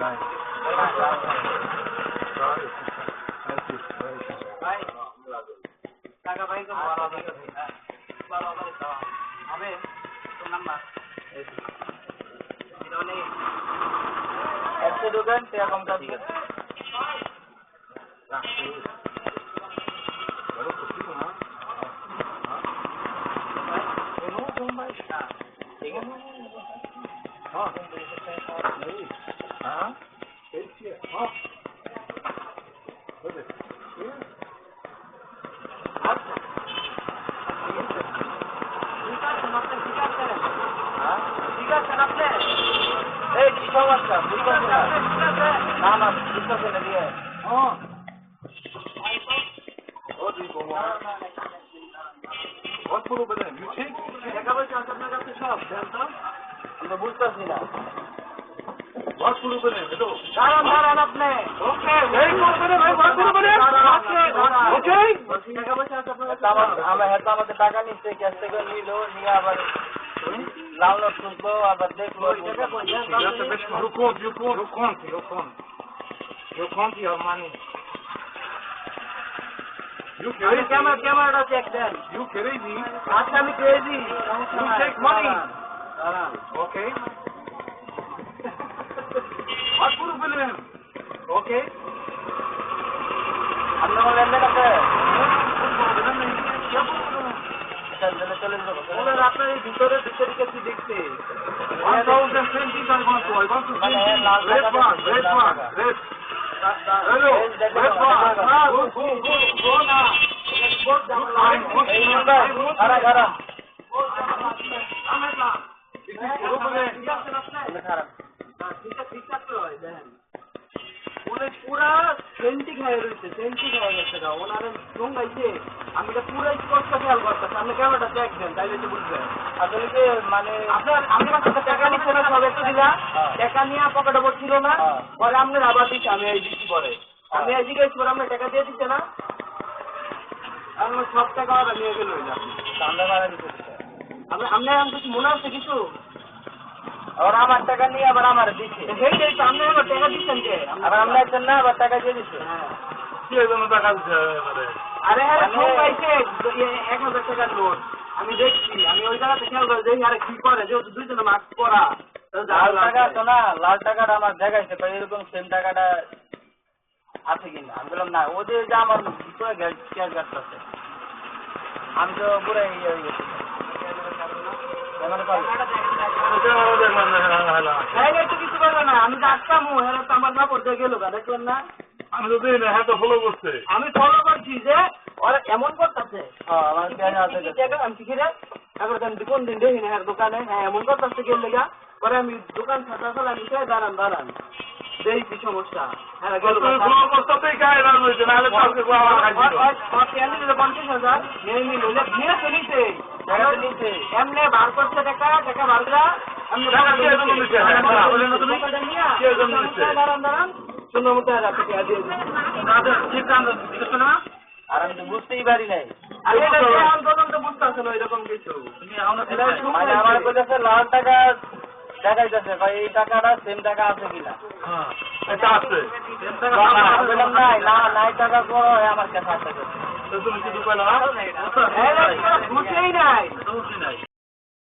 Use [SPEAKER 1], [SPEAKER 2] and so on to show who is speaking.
[SPEAKER 1] নাই
[SPEAKER 2] টাকা ভাই তো ভালো হবে ভালো হবে তোর নাম্বার একশো দেবেন টাকা কমটা ঠিক আছে বুঝতেছি না
[SPEAKER 1] बहुत शुरू करें हेलो
[SPEAKER 2] দাঁড়ান দাঁড়ান আপনি ওকে
[SPEAKER 1] এই করে ভাই बहुत शुरू करें ओके
[SPEAKER 2] টাকা পয়সা আছে আপনার আমরা হয়তো আমাদের টাকা নিচ্ছে ক্যাশ থেকে নিল নিয়ে আবার লাল নোট খুঁজলো আবার দেখলো
[SPEAKER 1] you count your money you
[SPEAKER 2] ক্যামেরাটা চেক দেন
[SPEAKER 1] you crazy
[SPEAKER 2] আচ্ছা আমি ক্রেজি
[SPEAKER 1] you take money
[SPEAKER 2] দাঁড়ান
[SPEAKER 1] okay बहुत शुरू करें okay
[SPEAKER 2] আপনার লেনদেন আছে আপনার এই ভিতরে ভিতরে কি দেখতে
[SPEAKER 1] 1020 I want to red one hello red one go now
[SPEAKER 2] পুরা সেন্টি খাই রয়েছে সেন্টি খাওয়া গেছে গা ওনার সঙ্গাইছে আমি এটা পুরো স্পষ্ট খেয়াল করতেছি আপনি ক্যামেরাটা চেক দেন তাইলে তো বুঝবেন আসলে কি মানে আপনার আমি কাছে টাকা নিচ্ছে না সব একটু দিলা টাকা নিয়ে পকেটে পড়ছিল না পরে আপনার আবার দিচ্ছে আমি এই দিচ্ছি পরে আমি এই জিজ্ঞেস করে আপনার টাকা দিয়ে দিচ্ছে না আমার সব টাকা ওরা নিয়ে গেল চান্দা ভাড়া দিতে আপনার আমি কিছু মনে হচ্ছে কিছু আবার আমার টাকা নিয়ে আবার আমার দিচ্ছে সেইটাই তো আপনি আমার টাকা দিচ্ছেন কে আবার আমরা একজন না আবার টাকা দিয়ে দিচ্ছে
[SPEAKER 1] কি জন্য টাকা দিতে
[SPEAKER 2] আরে আরে ফোন পাইছে 1000 টাকার নোট আমি দেখছি আমি ওই জায়গাতে খেয়াল করে দেখি আরে কি করে যেহেতু দুইজনে মাস্ক পরা লাল টাকা তো না লাল টাকাটা আমার দেখাইছে তো এরকম সেম টাকাটা আছে কিনা আমি বললাম না ওদের যে আমার ভিতরে ক্যাশ গাছ আছে আমি তো পুরো ইয়ে হয়ে গেছি কিছু করবে না আমি আসতাম আমার না পড়তে গেল দেখলেন না
[SPEAKER 1] আমি তো দিই না হ্যাঁ তো ফলো করছে
[SPEAKER 2] আমি ফলো করছি যে ওরা এমন করতেছে আমি শিখে রে এখন কোন দিন দেখি না দোকানে হ্যাঁ এমন করতেছে গেল লেগা পরে আমি দোকান ছাড়া ছাড়া আমি দাঁড়ান দাঁড়ান দেখি কি সমস্যা হ্যাঁ গেল 50,000 এমনি বার করছে টাকা টাকা বাররা দাঁড়ান দাঁড়ান সুন্দর মতো আর আমি তো বুঝতেই পারি নাই তো বুঝতে আসলে ওইরকম কিছু আমার কাছে লাল টাকা দেখাইতেছে ভাই এই টাকাটা সেম টাকা আছে কিনা
[SPEAKER 1] এটা আছে
[SPEAKER 2] নাই না নাই টাকা করো আমার কাছে আছে
[SPEAKER 1] তুমি কিছু পেলো না